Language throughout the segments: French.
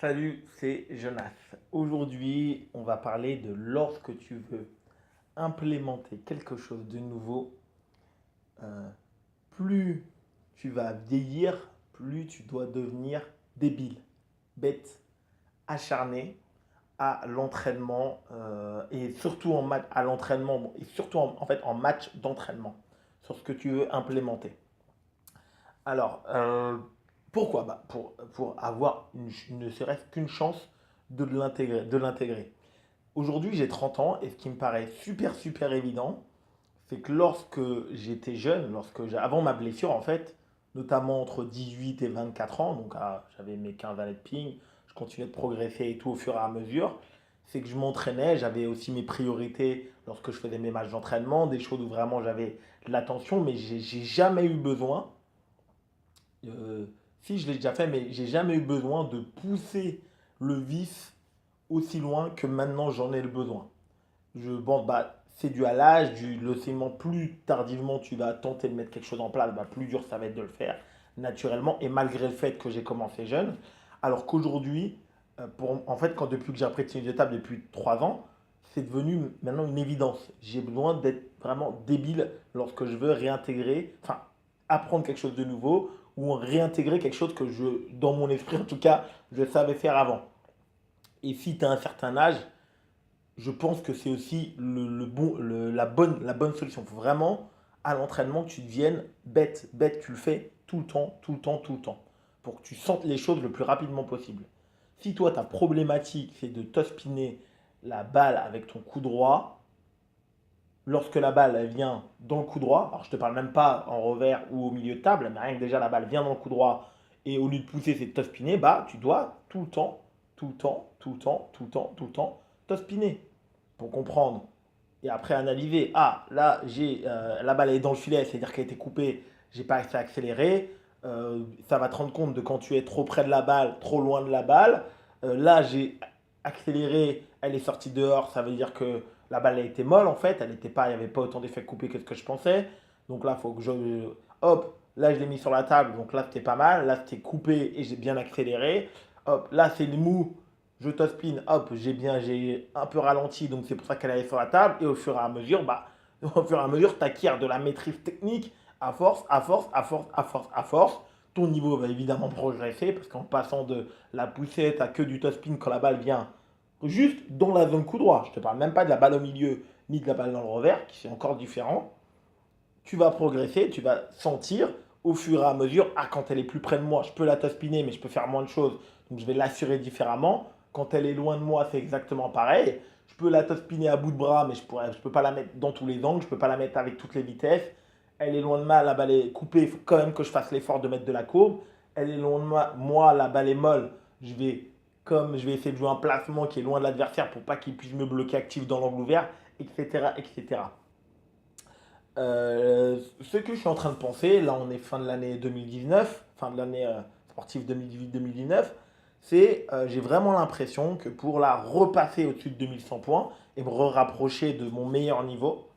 Salut, c'est Jonas. Aujourd'hui, on va parler de lorsque tu veux implémenter quelque chose de nouveau, euh, plus tu vas vieillir, plus tu dois devenir débile, bête, acharné à l'entraînement et surtout à l'entraînement et surtout en fait en match d'entraînement sur ce que tu veux implémenter. Alors, pourquoi pour avoir ne serait-ce qu'une chance de l'intégrer. Aujourd'hui, j'ai 30 ans et ce qui me paraît super, super évident, c'est que lorsque j'étais jeune, avant ma blessure en fait, notamment entre 18 et 24 ans, donc j'avais mes 15 années de ping, je continuais de progresser et tout au fur et à mesure, c'est que je m'entraînais, j'avais aussi mes priorités lorsque je faisais mes matchs d'entraînement, des choses où vraiment j'avais de l'attention, mais j'ai jamais eu besoin euh, si je l'ai déjà fait, mais j'ai jamais eu besoin de pousser le vice aussi loin que maintenant j'en ai le besoin. Bon, c'est dû à l'âge, le sainement, plus tardivement tu vas tenter de mettre quelque chose en place, plus dur ça va être de le faire naturellement, et malgré le fait que j'ai commencé jeune, alors qu'aujourd'hui, en fait, depuis que j'ai appris tennis de table depuis 3 ans, c'est devenu maintenant une évidence. J'ai besoin d'être vraiment débile lorsque je veux réintégrer, enfin, apprendre quelque chose de nouveau ou réintégrer quelque chose que dans mon esprit en tout cas, je savais faire avant. Et si tu as un certain âge, je pense que c'est aussi la bonne solution. Il faut vraiment, à l'entraînement, que tu deviennes bête. Bête, tu le fais tout le temps, tout le temps, tout le temps. Pour que tu sentes les choses le plus rapidement possible. Si toi, ta problématique, c'est de tospiner la balle avec ton coup droit, lorsque la balle elle vient dans le coup droit, alors je ne te parle même pas en revers ou au milieu de table, mais rien que déjà la balle vient dans le coup droit et au lieu de pousser, c'est de tospiner, tu dois tout le temps, tout le temps, tout le temps, tout le temps, tout le temps, tospiner pour comprendre et après analyser. Ah, là, la balle est dans le filet, c'est-à-dire qu'elle a été coupée, j'ai pas assez accéléré. Ça va te rendre compte de quand tu es trop près de la balle, trop loin de la balle. Là, j'ai accéléré, elle est sortie dehors, ça veut dire que la balle a été molle en fait, elle était pas, il n'y avait pas autant d'effets coupés que ce que je pensais. Donc là, il faut que hop, là je l'ai mis sur la table, donc là c'était pas mal, là c'était coupé et j'ai bien accéléré. Hop, là c'est le mou, je spin, hop, j'ai un peu ralenti, donc c'est pour ça qu'elle allait sur la table. Et au fur et à mesure, au fur et à mesure, tu acquiers de la maîtrise technique à force, à force, à force, à force, à force. Ton niveau va évidemment progresser parce qu'en passant de la poussette à que du top spin quand la balle vient juste dans la zone coup droit, je te parle même pas de la balle au milieu ni de la balle dans le revers, qui c'est encore différent. Tu vas progresser, tu vas sentir au fur et à mesure, quand elle est plus près de moi, je peux la top spinner, mais je peux faire moins de choses, donc je vais l'assurer différemment. Quand elle est loin de moi, c'est exactement pareil. Je peux la top spinner à bout de bras, mais je peux pas la mettre dans tous les angles, je peux pas la mettre avec toutes les vitesses. Elle est loin de moi, la balle est coupée, il faut quand même que je fasse l'effort de mettre de la courbe. Elle est loin de moi, la balle est molle. Je vais essayer de jouer un placement qui est loin de l'adversaire pour pas qu'il puisse me bloquer actif dans l'angle ouvert, etc., etc. Ce que je suis en train de penser, là on est fin de l'année 2019, fin de l'année sportive 2018-2019, c'est j'ai vraiment l'impression que pour la repasser au-dessus de 2100 points et me rapprocher de mon meilleur niveau,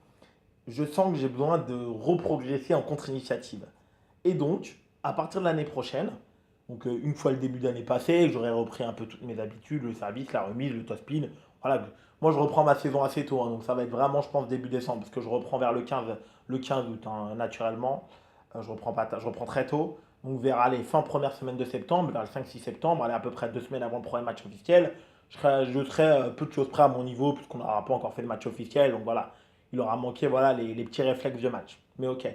je sens que j'ai besoin de reprogresser en contre-initiative. Et donc, à partir de l'année prochaine, donc une fois le début d'année passé, j'aurai repris un peu toutes mes habitudes, le service, la remise, le top spin. Voilà, moi je reprends ma saison assez tôt, hein, donc ça va être vraiment, je pense, début décembre, parce que je reprends vers le 15 août, hein, naturellement. Je reprends très tôt. Donc vers allez, fin première semaine de septembre, vers le 5-6 septembre, allez, à peu près 2 semaines avant le premier match officiel, je serai peu de choses près à mon niveau, puisqu'on n'aura pas encore fait de match officiel. Donc voilà, il aura manqué voilà, les petits réflexes de match. Mais ok,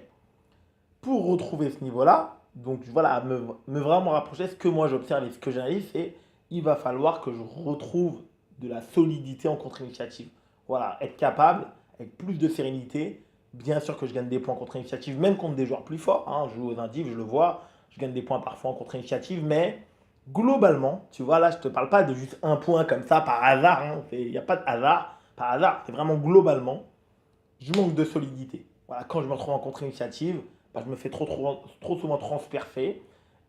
pour retrouver ce niveau-là, donc voilà, me vraiment rapprocher, ce que moi j'observe et ce que j'analyse, c'est il va falloir que je retrouve de la solidité en contre-initiative. Voilà, être capable, avec plus de sérénité, bien sûr que je gagne des points en contre-initiative, même contre des joueurs plus forts, hein, je joue aux indives, je le vois, je gagne des points parfois en contre-initiative, mais globalement, tu vois, là je te parle pas de juste un point comme ça par hasard, hein, il n'y a pas de hasard, par hasard, c'est vraiment globalement, je manque de solidité. Voilà, quand je me retrouve en contre-initiative, je me fais trop souvent transpercer.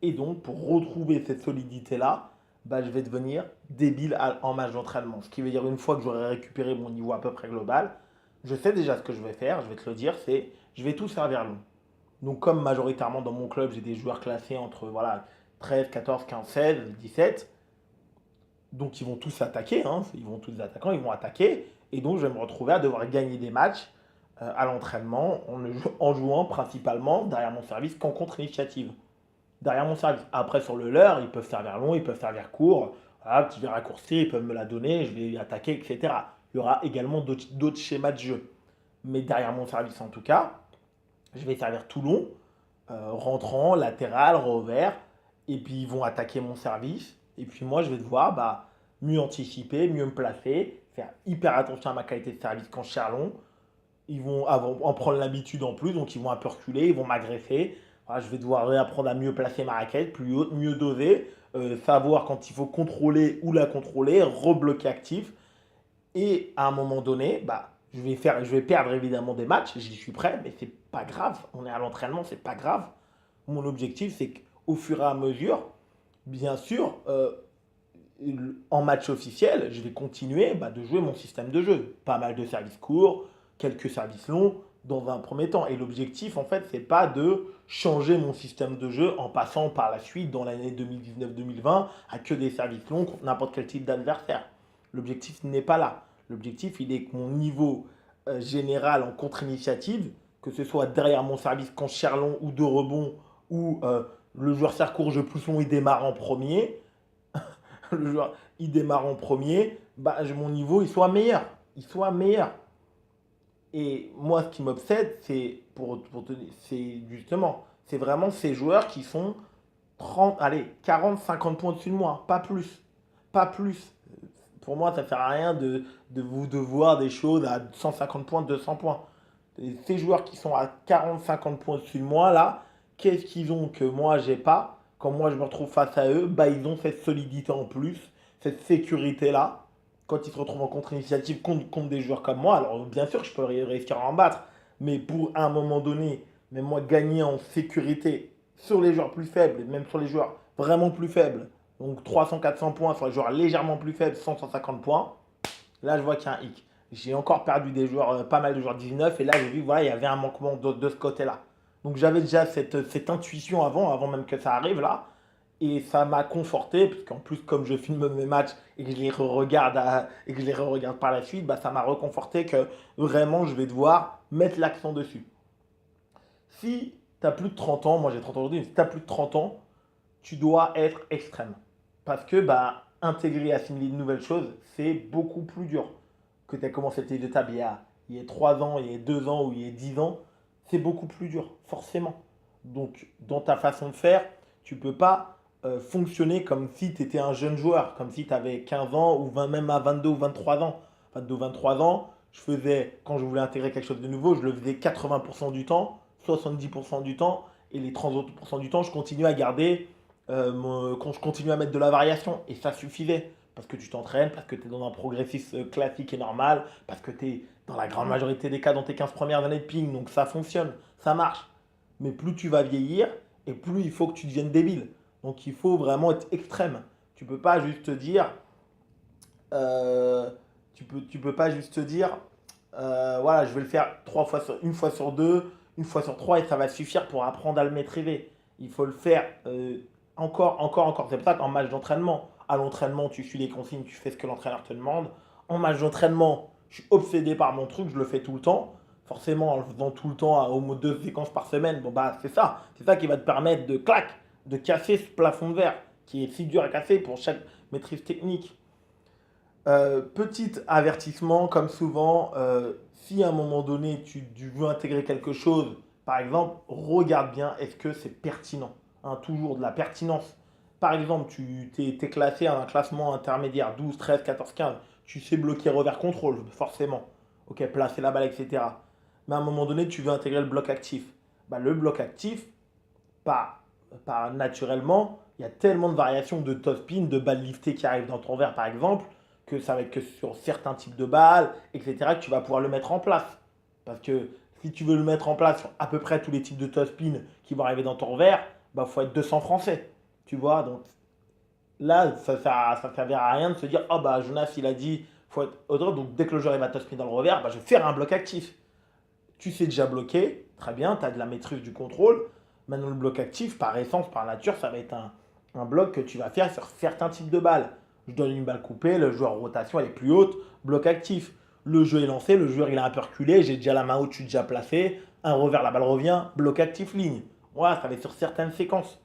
Et donc, pour retrouver cette solidité-là, je vais devenir débile en match d'entraînement. Ce qui veut dire, une fois que j'aurai récupéré mon niveau à peu près global, je sais déjà ce que je vais faire, je vais te le dire, c'est je vais tout servir long. Donc, comme majoritairement dans mon club, j'ai des joueurs classés entre voilà, 13, 14, 15, 16, 17, Donc ils vont tous attaquer, hein, ils vont tous les attaquants, ils vont attaquer. Et donc je vais me retrouver à devoir gagner des matchs à l'entraînement en jouant principalement derrière mon service qu'en contre-initiative. Derrière mon service. Après sur le leur, ils peuvent servir long, ils peuvent servir court. Voilà, petit raccourci, ils peuvent me la donner, je vais attaquer, etc. Il y aura également d'autres schémas de jeu. Mais derrière mon service en tout cas, je vais servir tout long, rentrant, latéral, revers, et puis ils vont attaquer mon service. Et puis moi, je vais devoir mieux anticiper, mieux me placer, faire hyper attention à ma qualité de service quand je sers long. Ils vont en prendre l'habitude en plus, donc ils vont un peu reculer, ils vont m'agresser. Voilà, je vais devoir réapprendre à mieux placer ma raquette, plus haute, mieux doser, savoir quand il faut contrôler ou la contrôler, rebloquer actif. Et à un moment donné, je vais perdre évidemment des matchs, j'y suis prêt, mais c'est pas grave. On est à l'entraînement, c'est pas grave. Mon objectif, c'est qu'au fur et à mesure, bien sûr, en match officiel, je vais continuer de jouer mon système de jeu. Pas mal de services courts, quelques services longs dans un premier temps. Et l'objectif, en fait, c'est pas de changer mon système de jeu en passant par la suite dans l'année 2019-2020 à que des services longs contre n'importe quel type d'adversaire. L'objectif n'est pas là. L'objectif, il est que mon niveau général en contre-initiative, que ce soit derrière mon service quand je sers long ou de rebond, ou le joueur sert court, je pousse long, il démarre en premier, le joueur il démarre en premier, mon niveau il soit meilleur. Il soit meilleur. Et moi, ce qui m'obsède, c'est justement, c'est vraiment ces joueurs qui sont 30, allez, 40, 50 points au-dessus de moi, pas plus. Pas plus. Pour moi, ça ne sert à rien de vous de voir des choses à 150 points, 200 points. Et ces joueurs qui sont à 40, 50 points au-dessus de moi, là, qu'est-ce qu'ils ont que moi, j'ai pas? Quand moi, je me retrouve face à eux, ils ont cette solidité en plus, cette sécurité-là. Quand ils se retrouvent en contre-initiative contre des joueurs comme moi, alors bien sûr, je peux réussir à en battre. Mais pour un moment donné, mais moi, gagner en sécurité sur les joueurs plus faibles, même sur les joueurs vraiment plus faibles, donc 300-400 points sur les joueurs légèrement plus faibles, 100-150 points, là, je vois qu'il y a un hic. J'ai encore perdu des joueurs, pas mal de joueurs 19, et là, j'ai vu, voilà, il y avait un manquement de ce côté-là. Donc, j'avais déjà cette intuition avant même que ça arrive là, et ça m'a conforté, parce qu'en plus, comme je filme mes matchs et que je les re-regarde par la suite, ça m'a reconforté que vraiment, je vais devoir mettre l'accent dessus. Si tu as plus de 30 ans, moi j'ai 30 ans aujourd'hui, mais si tu as plus de 30 ans, tu dois être extrême. Parce que intégrer et assimiler de nouvelles choses, c'est beaucoup plus dur. Que tu as commencé tes étapes il y a 3 ans, il y a 2 ans ou il y a 10 ans, c'est beaucoup plus dur, forcément. Donc, dans ta façon de faire, tu ne peux pas fonctionner comme si tu étais un jeune joueur, comme si tu avais 15 ans ou 20, même à 22 ou 23 ans. 22 ou 23 ans, quand je voulais intégrer quelque chose de nouveau, je le faisais 80% du temps, 70% du temps, et les 30 autres % du temps, je continuais à garder, quand je continuais à mettre de la variation, et ça suffisait. Parce que tu t'entraînes, parce que tu es dans un progressisme classique et normal, parce que tu es dans la grande majorité des cas dans tes 15 premières années de ping, donc ça fonctionne, ça marche. Mais plus tu vas vieillir, et plus il faut que tu deviennes débile. Donc il faut vraiment être extrême. Tu peux pas juste te dire, euh, tu peux pas juste te dire, voilà, je vais le faire une fois sur deux, une fois sur trois, et ça va suffire pour apprendre à le maîtriser. Il faut le faire encore. C'est pour ça qu'en match d'entraînement, à l'entraînement, tu suis les consignes, tu fais ce que l'entraîneur te demande. En match d'entraînement, je suis obsédé par mon truc, je le fais tout le temps. Forcément, en le faisant tout le temps, au moins 2 séquences par semaine, c'est ça. C'est ça qui va te permettre de casser ce plafond de verre qui est si dur à casser pour chaque maîtrise technique. Petit avertissement, comme souvent, si à un moment donné tu veux intégrer quelque chose, par exemple, regarde bien est-ce que c'est pertinent. Hein, toujours de la pertinence. Par exemple, tu t'es classé à un classement intermédiaire 12, 13, 14, 15. Tu sais bloquer revers contrôle, forcément. Ok, placer la balle, etc. Mais à un moment donné, tu veux intégrer le bloc actif. Le bloc actif, pas, pas naturellement, il y a tellement de variations de top spin, de balles liftées qui arrivent dans ton verre, par exemple, que ça va être que sur certains types de balles, etc., que tu vas pouvoir le mettre en place. Parce que si tu veux le mettre en place sur à peu près tous les types de top spin qui vont arriver dans ton verre, faut être 200 français. Tu vois, donc là, ça ne servira à rien de se dire, oh Jonas, il a dit, faut être autre. Donc dès que le joueur va top spin dans le revers, je vais faire un bloc actif. Tu sais déjà bloquer, très bien, tu as de la maîtrise du contrôle. Maintenant, le bloc actif, par essence, par nature, ça va être un bloc que tu vas faire sur certains types de balles. je donne une balle coupée, le joueur en rotation elle est plus haute, bloc actif. Le jeu est lancé, le joueur il a un peu reculé, j'ai déjà la main haute, je suis déjà placé, un revers, la balle revient, bloc actif, ligne. Voilà, ça va être sur certaines séquences.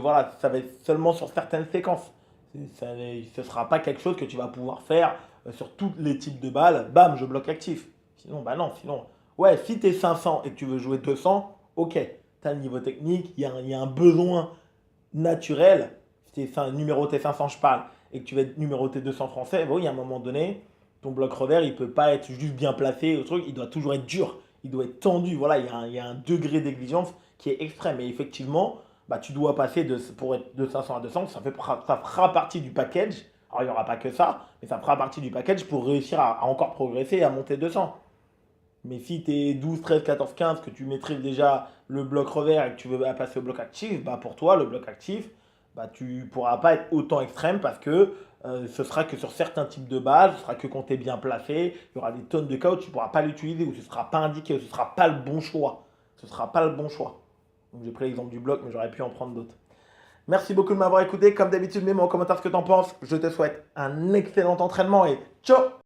Voilà, ça va être seulement sur certaines séquences. Ce ne sera pas quelque chose que tu vas pouvoir faire sur tous les types de balles. Bam, je bloque actif. Sinon, bah non, sinon. Ouais, si tu es 500 et que tu veux jouer 200, ok, tu as le niveau technique, il y a un besoin naturel. Si tu es numéroté 500, je parle, et que tu vas être numéroté 200 français, bon, il y a un moment donné, ton bloc revers, il ne peut pas être juste bien placé au truc, il doit toujours être dur, il doit être tendu. Voilà, il y a un degré d'exigence qui est extrême. Et effectivement, bah, tu dois passer pour être de 500 à 200, ça fera partie du package. Alors, il n'y aura pas que ça, mais ça fera partie du package pour réussir à encore progresser et à monter 200. Mais si tu es 12, 13, 14, 15, que tu maîtrises déjà le bloc revers et que tu veux passer au bloc actif, bah pour toi, le bloc actif, bah tu ne pourras pas être autant extrême parce que ce sera que sur certains types de bases, ce sera que quand tu es bien placé, il y aura des tonnes de cas où tu ne pourras pas l'utiliser, ou ce ne sera pas indiqué, ou ce ne sera pas le bon choix. Ce ne sera pas le bon choix. Donc j'ai pris l'exemple du bloc, mais j'aurais pu en prendre d'autres. Merci beaucoup de m'avoir écouté. Comme d'habitude, mets-moi en commentaire ce que tu en penses. Je te souhaite un excellent entraînement et ciao!